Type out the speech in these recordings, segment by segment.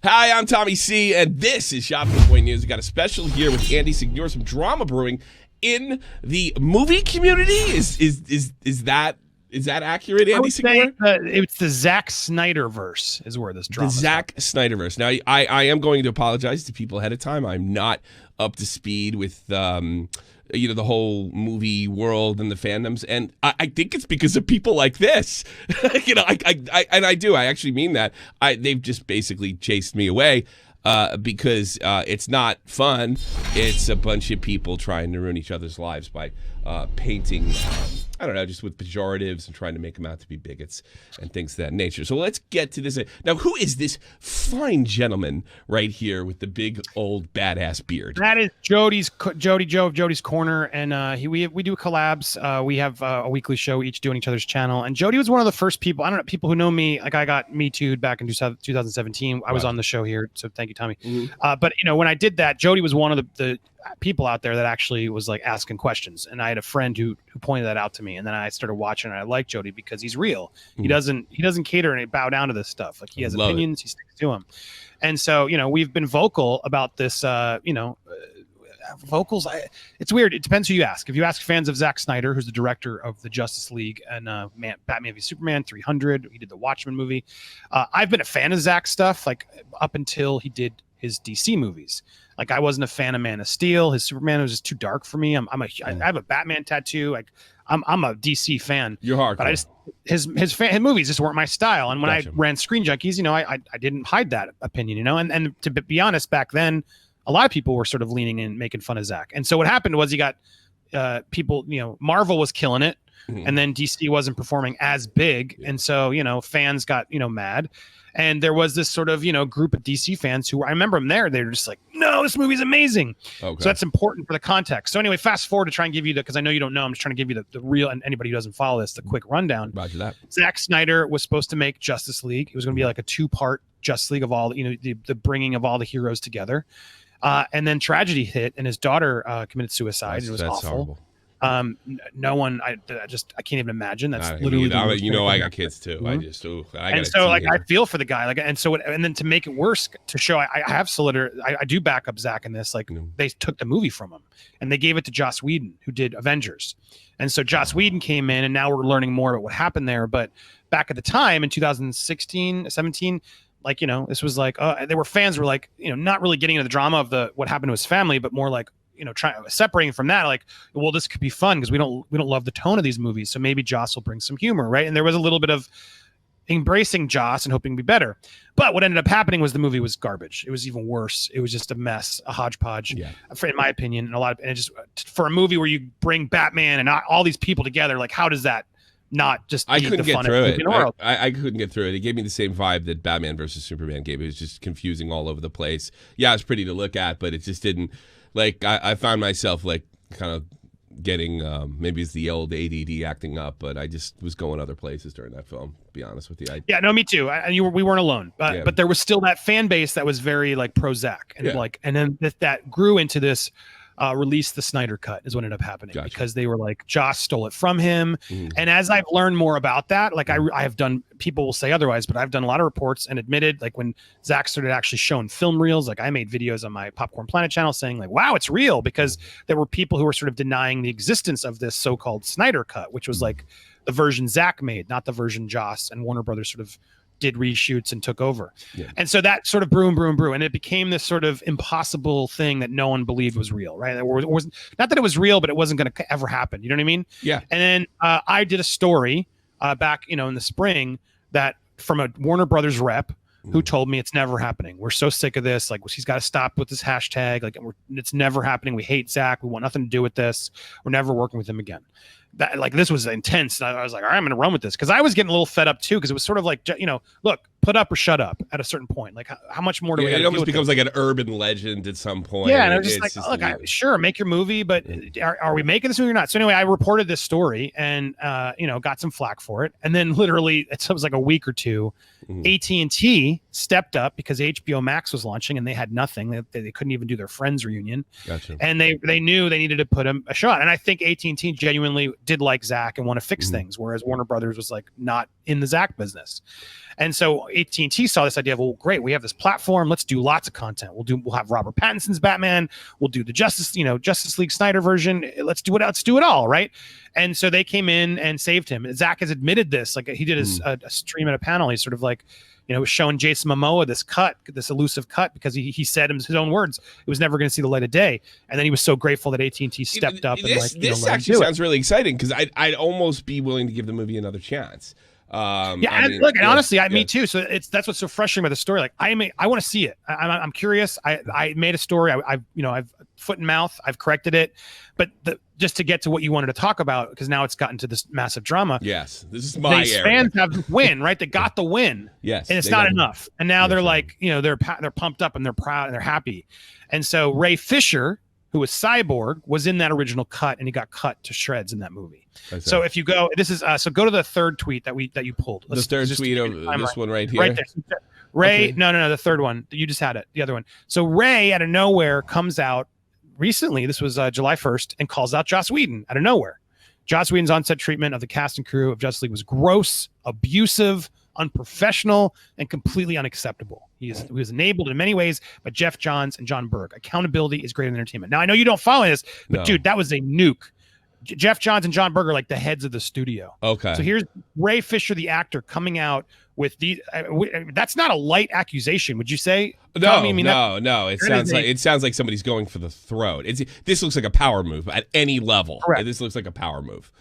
Hi, I'm Tommy C, and this is Shop Point News. We got a special here with Andy Signor, some drama brewing in the movie community. Is that accurate, Andy Signor? It's the Zack Snyder verse is where this drama. The Zack Snyder verse. Now, I am going to apologize to people ahead of time. I'm not up to speed with the whole movie world and the fandoms, and I think it's because of people like this. I actually mean that. They've just basically chased me away because it's not fun. It's a bunch of people trying to ruin each other's lives by painting, I don't know, just with pejoratives and trying to make them out to be bigots and things of that nature. So let's get to this. Now, who is this fine gentleman right here with the big old badass beard? That is Jody Joe of Jody's Corner, and we do collabs. We have a weekly show, each doing each other's channel. And Jody was one of the first people. I don't know, people who know me. Like I got Me Too'd back in 2017. I was on the show here, so thank you, Tommy. Mm-hmm. But when I did that, Jody was one of the people out there that actually was like asking questions, and I had a friend who pointed that out to me, and then I started watching, and I like Jody because he's real. He doesn't cater and bow down to this stuff. Like he has opinions, he sticks to them. And so we've been vocal about this. Vocals. It's weird. It depends who you ask. If you ask fans of Zack Snyder, who's the director of the Justice League and Batman v Superman 300, he did the Watchmen movie. I've been a fan of Zack stuff like up until he did his DC movies. Like I wasn't a fan of Man of Steel. His Superman was just too dark for me. I have a Batman tattoo. Like I'm a DC fan. You're hardcore. But I just his movies just weren't my style. And when I ran Screen Junkies, I didn't hide that opinion. And to be honest, back then, a lot of people were sort of leaning in, making fun of Zack. And so what happened was he got people. Marvel was killing it, and then DC wasn't performing as big, and so fans got mad. And there was this sort of, group of DC fans who I remember them there. They were just like, no, this movie's amazing. Okay. So that's important for the context. So anyway, fast forward to try and give you because I know you don't know. I'm just trying to give you the real, and anybody who doesn't follow this, the quick rundown. Roger that. Zack Snyder was supposed to make Justice League. It was going to be like a 2-part Justice League of all, the bringing of all the heroes together. And then tragedy hit, and his daughter committed suicide. It was awful. Horrible. No one, I can't even imagine. That's literally. I got kids too. Mm-hmm. I feel for the guy. And then to make it worse, to show I have solidarity. I do back up Zack in this. They took the movie from him and they gave it to Joss Whedon, who did Avengers. And so Joss Whedon came in, and now we're learning more about what happened there. But back at the time in 2016, 17. This was there were fans who were not really getting into the drama of what happened to his family, but more separating from that, well, this could be fun because we don't love the tone of these movies, so maybe Joss will bring some humor, right? And there was a little bit of embracing Joss and hoping to be better. But what ended up happening was the movie was garbage. It was even worse. It was just a mess, a hodgepodge, in my opinion, and it just for a movie where you bring Batman and all these people together, how does that not just I couldn't get through it. I couldn't get through it. It gave me the same vibe that Batman versus Superman gave. It was just confusing all over the place. Yeah, it's pretty to look at, but it just didn't. I found myself kind of getting maybe it's the old ADD acting up, but I just was going other places during that film. To be honest with you. Yeah, no, me too. We weren't alone, but there was still that fan base that was very pro Zack, and and then that grew into this. Release the Snyder Cut is what ended up happening because they were Joss stole it from him. And as I've learned more about that, I have done, people will say otherwise, but I've done a lot of reports and admitted when Zack started actually showing film reels, I made videos on my Popcorn Planet channel saying wow, it's real, because there were people who were sort of denying the existence of this so-called Snyder Cut, which was the version Zack made, not the version Joss and Warner Brothers sort of did reshoots and took over. And so that sort of brew, and it became this sort of impossible thing that no one believed was real, right? It was not that it was real, but it wasn't going to ever happen. You know what I mean? Yeah. And then I did a story back, in the spring that from a Warner Brothers rep who told me it's never happening. We're so sick of this. He's got to stop with this hashtag. It's never happening. We hate Zack. We want nothing to do with this. We're never working with him again. That this was intense. And I was all right, I'm going to run with this because I was getting a little fed up too, because it was sort of look, put up or shut up at a certain point. How much more do we? It almost becomes an urban legend at some point. Yeah, and I was just look, sure, make your movie, but are we making this movie or not? So anyway, I reported this story and got some flack for it, and then literally it was a week or two, AT&T stepped up because HBO Max was launching and they had nothing. They couldn't even do their Friends reunion. Gotcha. And they knew they needed to put him a shot. And I think AT&T genuinely did like Zach and want to fix things, whereas Warner Brothers was like not in the Zach business. And so AT&T saw this idea of, well, great, we have this platform. Let's do lots of content. We'll have Robert Pattinson's Batman. We'll do the Justice League Snyder version. Let's do it all, right? And so they came in and saved him. Zach has admitted this. Like he did a stream at a panel. He's sort of like, was showing Jason Momoa this elusive cut because he said in his own words it was never going to see the light of day. And then he was so grateful that AT&T stepped up. This actually sounds really exciting because I'd almost be willing to give the movie another chance. Honestly, me too. So that's what's so frustrating about the story. Like I want to see it. I'm curious. I made a story. I've foot and mouth. I've corrected it, but just to get to what you wanted to talk about, because now it's gotten to this massive drama. Yes, this is my area. Fans have the win, right? They got the win. Yes, and it's not enough. And now they're like, they're pumped up and they're proud and they're happy. And so Ray Fisher, who was Cyborg, was in that original cut, and he got cut to shreds in that movie. So if you go, go to the third tweet that you pulled. The third tweet of this one right here. Right there. Ray, no, the third one. You just had it. The other one. So Ray, out of nowhere, comes out recently. This was July 1st, and calls out Joss Whedon out of nowhere. Joss Whedon's on-set treatment of the cast and crew of Justice League was gross, abusive, unprofessional, and completely unacceptable. He was enabled in many ways by Jeff Johns and John Berg. Accountability is greater than entertainment. Now, I know you don't follow this, but dude, that was a nuke. Jeff Johns and John Berg are like the heads of the studio. Okay. So here's Ray Fisher, the actor, coming out with these. That's not a light accusation, would you say? No. It sounds like somebody's going for the throat. This looks like a power move at any level. Correct. This looks like a power move.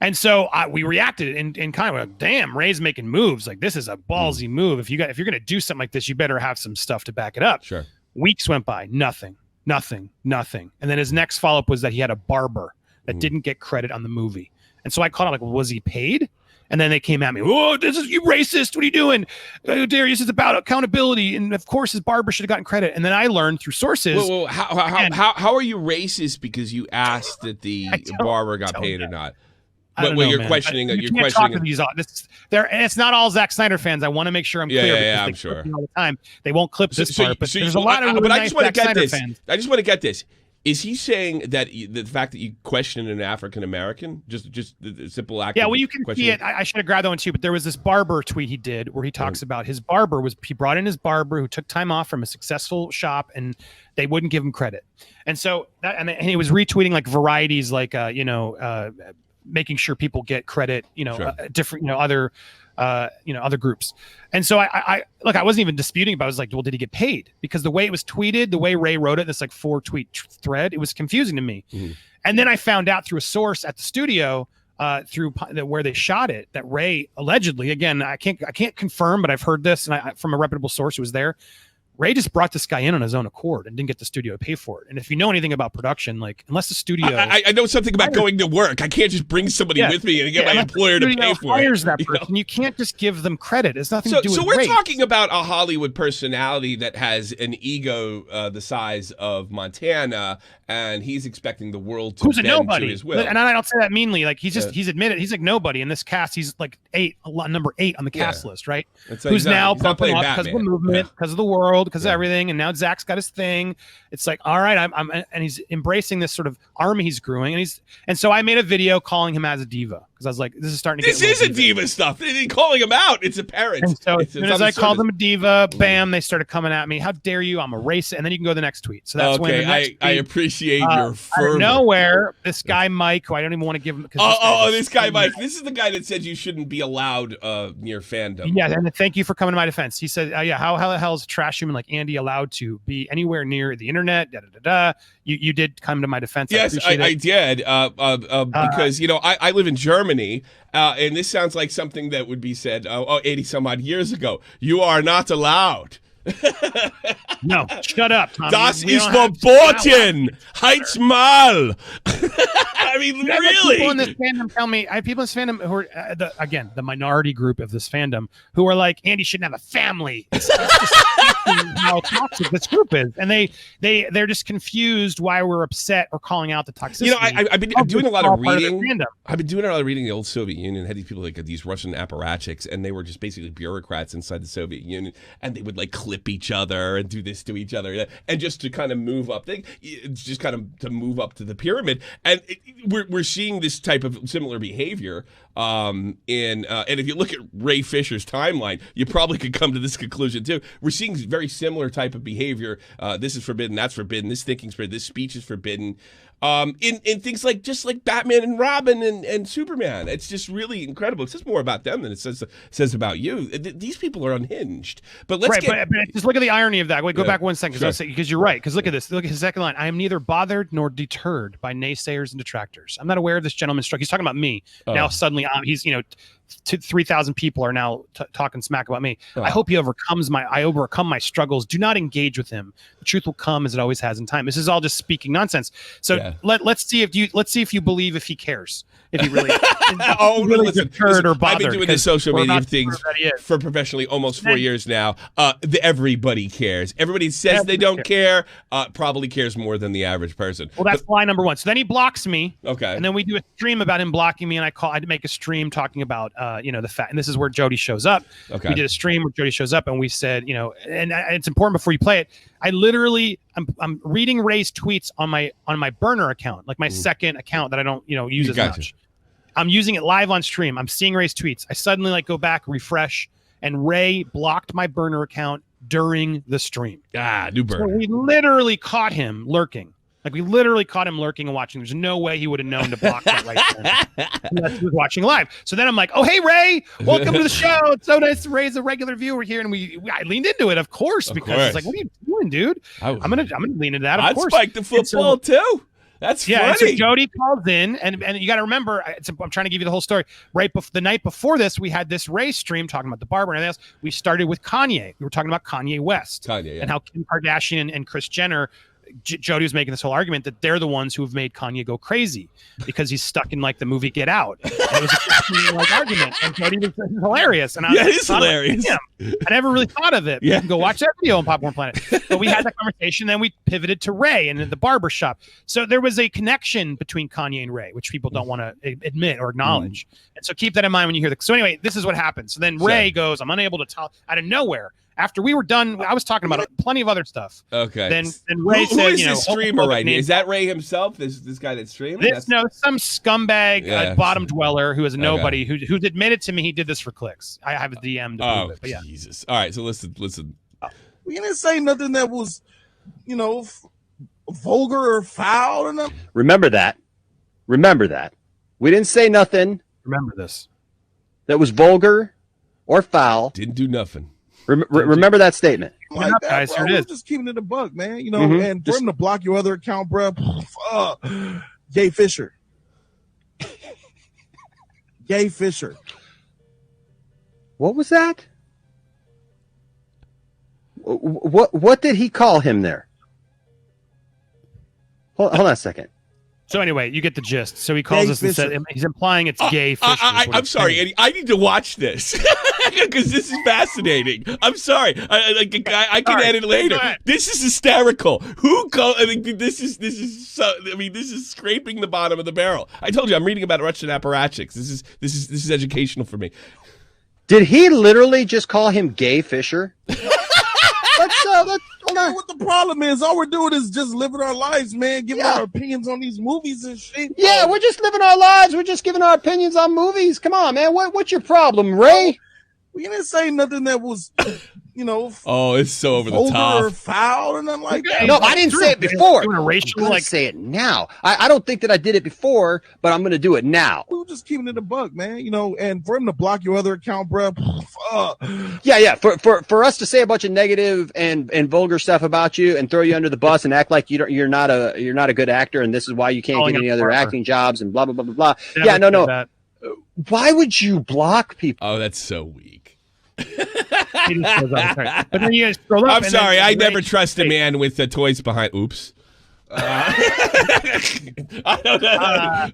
And so we reacted in kind of like, damn, Ray's making moves. Like, this is a ballsy move. If you're going to do something like this, you better have some stuff to back it up. Sure. Weeks went by, nothing. And then his next follow-up was that he had a barber that didn't get credit on the movie. And so I called out, like, well, was he paid? And then they came at me, oh, this is you racist. What are you doing? Darius, is about accountability. And of course, his barber should have gotten credit. And then I learned through sources. Well, how are you racist because you asked that the barber got paid or not? You're questioning. You can't talk to these. It's not all Zack Snyder fans. I want to make sure I'm clear. Yeah, I'm sure. All the time, they won't clip this part, but there's a lot of really nice Zack Snyder fans. I just want to get this. Is he saying that the fact that you question an African American, just the simple act? Yeah, well, you can see it. I should have grabbed that one too, but there was this barber tweet he did where he talks about his barber he brought in his barber who took time off from a successful shop, and they wouldn't give him credit. And so and he was retweeting like varieties, like making sure people get credit, different, other groups. And so I wasn't even disputing about it. I was like, well, did he get paid? Because the way it was tweeted, the way Ray wrote it, this like 4-tweet thread, it was confusing to me. And then I found out through a source at the studio, through where they shot it, that Ray allegedly, again, I can't confirm, but I've heard this and from a reputable source who was there. Ray just brought this guy in on his own accord and didn't get the studio to pay for it. And if you know anything about production, like unless the studio, I know something about going to work. I can't just bring somebody with me and get my employer to pay for it. That person, you can't just give them credit. It's nothing to do with So we're Ray. talking about a Hollywood personality that has an ego the size of Montana, and he's expecting the world to bend to his will. And I don't say that meanly. Like he's admitted he's like nobody in this cast. He's like number 8 on the cast list, right? Who's now pumping up because of the movement, because of the world, because of everything. And now Zach's got his thing. It's like, all right, and he's embracing this sort of army he's growing. And so I made a video calling him as a diva because I was like, this is starting to get This is a diva stuff. They're calling him out. It's apparent. And so as soon as I called him a diva, bam, they started coming at me. How dare you? I'm a racist. And then you can go to the next tweet. So that's when the next tweet, I appreciate your fervor. Out of nowhere, this guy Mike, who I don't even want to give him. This guy Mike. This is the guy that said you shouldn't be allowed near fandom. Yeah, and thank you for coming to my defense. He said, how the hell is a trash human like Andy allowed to be anywhere near the internet? You did come to my defense. Yes, I did. Because I live in Germany, and this sounds like something that would be said 80 some odd years ago. You are not allowed. No, shut up, Tommy. Das ist verboten. Halt's Maul. I mean, really. People in this fandom tell me, I have people in this fandom who are, the minority group of this fandom who are like, Andy shouldn't have a family. It's just how toxic this group is, and they're just confused why we're upset or calling out the toxicity. You know, I've been doing a lot of reading. The I've been doing a lot of reading. The old Soviet Union had these people like these Russian apparatchiks, and they were just basically bureaucrats inside the Soviet Union, and they would like clip each other and do this to each other, and just to kind of move up, just kind of to move up to the pyramid. And we're seeing this type of similar behavior. And if you look at Ray Fisher's timeline, you probably could come to this conclusion too. We're seeing very similar type of behavior. This is forbidden, that's forbidden, this thinking's forbidden, this speech is forbidden. In things like just like Batman and Robin and Superman. It's just really incredible. It says more about them than it says about you. These people are unhinged. But let's but just look at the irony of that. Wait, go back 1 second, because you're right. Because look at this. Look at his second line. I am neither bothered nor deterred by naysayers and detractors. I'm not aware of this gentleman's stroke. He's talking about me. Now suddenly he's 3,000 people are now talking smack about me. I hope he overcome my struggles. Do not engage with him. The truth will come as it always has in time. This is all just speaking nonsense. So let's see if you believe if he cares. If he really, listen, or bothered. I've been doing this social media things for professionally almost 4 years now. Everybody cares. Everybody says they don't care. Probably cares more than the average person. Well, that's lie number one. So then he blocks me. Okay. And then we do a stream about him blocking me, and I'd make a stream talking about the fact. And this is where Jody shows up. Okay. We did a stream where Jody shows up, and we said, and it's important before you play it. I'm reading Ray's tweets on my burner account, like my second account that I don't use as much. I'm using it live on stream. I'm seeing Ray's tweets. I suddenly go back, refresh, and Ray blocked my burner account during the stream. New burner. So we literally caught him lurking. We literally caught him lurking and watching. There's no way he would have known to block that right then. He was watching live. So then I'm like, oh, hey, Ray, welcome to the show. It's so nice. Ray's a regular viewer here. And I leaned into it, of course, because it's like, what are you doing, dude? I'm gonna lean into that, of course. I'd spike the football, too. That's funny. And so Jody calls in, and you got to remember, I'm trying to give you the whole story. The night before this, we had this Ray stream talking about the barber and everything else. We started with Kanye. We were talking about Kanye West. And how Kim Kardashian and Kris Jenner, Jody was making this whole argument that they're the ones who have made Kanye go crazy because he's stuck in the movie Get Out. And it was a argument, and Jody was hilarious. And it is hilarious. I never really thought of it. Yeah. You can go watch that video on Popcorn Planet. But we had that conversation, then we pivoted to Ray and the barber shop. So there was a connection between Kanye and Ray, which people don't want to admit or acknowledge. And so keep that in mind when you hear So anyway, this is what happened. So then Ray goes, I'm unable to tell out of nowhere. After we were done, I was talking about plenty of other stuff. Okay. Then Ray said, who is this streamer right now? Is that Ray himself? This guy that's streaming? Some scumbag bottom dweller who is a nobody who's admitted to me he did this for clicks. I have a DM to prove it. But yeah. Jesus. All right. So listen. We didn't say nothing that was, vulgar or foul or nothing. Remember that. We didn't say nothing. Remember this. That was vulgar or foul. Didn't do nothing. Remember that statement. Like that, guys, here it is. Just keeping it a buck, man. And for him to block your other account, bro. Gay Fisher. Gay Fisher. What was that? What did he call him there? Hold on a second. So anyway, you get the gist. So he calls us and said he's implying it's Gay Fisher. I'm sorry, Eddie. I need to watch this because this is fascinating. I'm sorry. I can edit later. This is hysterical. This is scraping the bottom of the barrel. I told you I'm reading about Russian apparatchiks. This is educational for me. Did he literally just call him Gay Fisher? What the problem is, all we're doing is just living our lives, man, giving our opinions on these movies and shit. Yeah, we're just living our lives. We're just giving our opinions on movies. Come on, man. What's your problem, Ray? We didn't say nothing that was, it's so over the top. Or foul or nothing like that. No, I didn't say it before. I'm going to say it now. I don't think that I did it before, but I'm going to do it now. We were just keeping it a buck, man. And for him to block your other account, bro. Yeah. For us to say a bunch of negative and vulgar stuff about you and throw you under the bus and act like you're not a good actor and this is why you can't get any other acting jobs and blah blah blah blah blah. Yeah, no. Why would you block people? Oh, that's so weak. But then you scroll up. I'm sorry. I never trust a man with the toys behind. Oops. I don't know.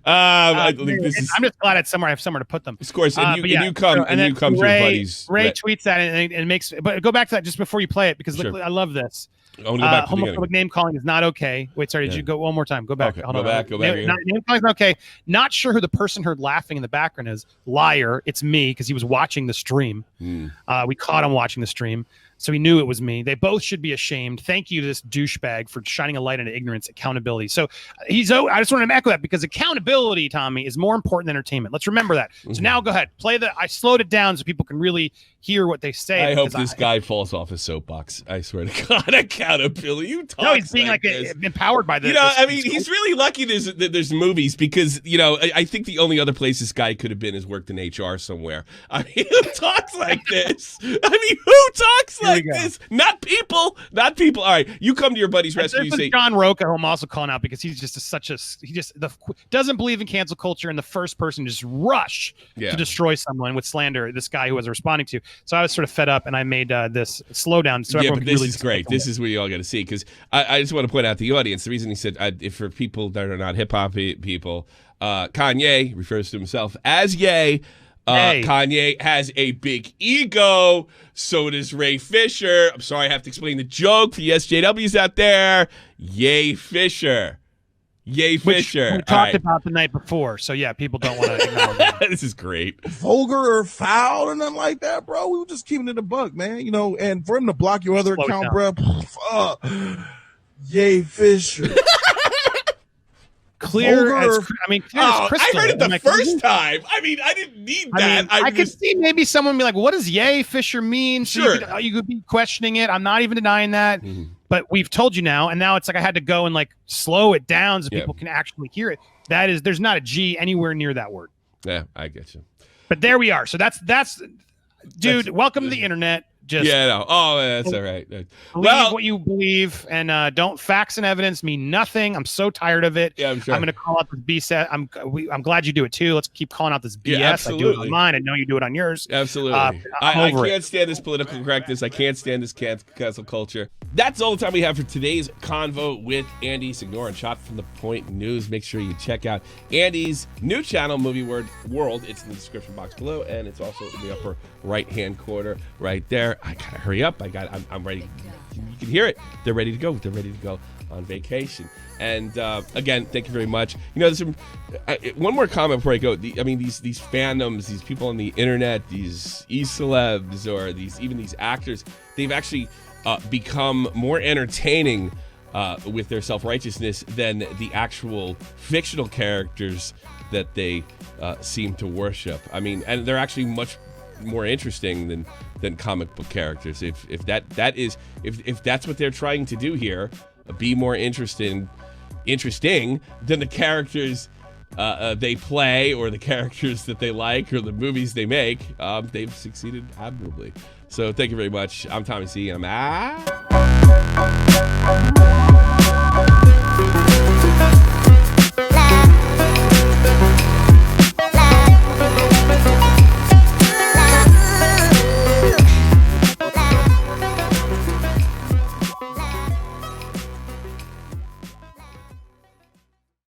I think this is. I'm just glad it's somewhere I have somewhere to put them. Of course, and you come to your buddies. Ray tweets that and it makes. But go back to that just before you play it because look, I love this. I want to go back to the homophobic name calling is not okay. Wait, sorry, did you go one more time? Go back. Okay. Go back. Name calling is not okay. Not sure who the person heard laughing in the background is. Liar. It's me because he was watching the stream. We caught him watching the stream. So he knew it was me. They both should be ashamed. Thank you to this douchebag for shining a light into ignorance, accountability. So I just wanted to echo that because accountability, Tommy, is more important than entertainment. Let's remember that. So now go ahead. I slowed it down so people can really hear what they say. I hope this guy falls off his soapbox. I swear to God, accountability. You talk. No, he's being like empowered by this. He's really lucky there's movies because, I think the only other place this guy could have been is worked in HR somewhere. I mean, who talks like this? Who talks like this? Not people. All right, you come to your buddy's rescue. You say John Roca, who I'm also calling out because he's just doesn't believe in cancel culture and the first person to just rush to destroy someone with slander. This guy who was responding to. So I was sort of fed up and I made this slowdown. So everyone but this is great. This is what you all got to see because I just want to point out the audience. The reason he said if for people that are not hip hop people, Kanye refers to himself as Ye. Kanye has a big ego. So does Ray Fisher. I'm sorry, I have to explain the joke for the SJWs out there. Ye Fisher. Which we talked about the night before. So yeah, people don't want to ignore that. This is great. Vulgar or foul or nothing like that, bro. We were just keeping it a buck, man. And for him to block your other account, bro. Ye Fisher. Clear as crystal. I heard it the first time. I mean, I didn't need that. I could see maybe someone be like, what does Ye Fisher mean? So sure. You could be questioning it. I'm not even denying that. But we've told you now, and now it's like I had to go and slow it down so people can actually hear it. There's not a G anywhere near that word. Yeah, I get you. But there we are. So that's dude, welcome to the internet. Just that's all right. Believe what you believe, and don't facts and evidence mean nothing. I'm so tired of it. Yeah, I'm sure. I'm going to call out this BS. I'm glad you do it too. Let's keep calling out this BS. Yeah, absolutely. I do it on mine. I know you do it on yours. Absolutely. I can't stand this political correctness. I can't stand this cancel culture. That's all the time we have for today's convo with Andy Signore and Shot from the Point News. Make sure you check out Andy's new channel, Movie World. It's in the description box below, and it's also in the upper right-hand corner right there. I gotta hurry up. I'm ready. You can hear it. They're ready to go. They're ready to go on vacation. And again, thank you very much. There's some one more comment before I go. These fandoms, these people on the internet, these e-celebs, or these actors, they've actually become more entertaining with their self-righteousness than the actual fictional characters that they seem to worship. I mean, and they're actually much more interesting than comic book characters. If that's what they're trying to do here, be more interesting than the characters they play or the characters that they like or the movies they make, they've succeeded admirably. So thank you very much. I'm Tommy C. and I'm out.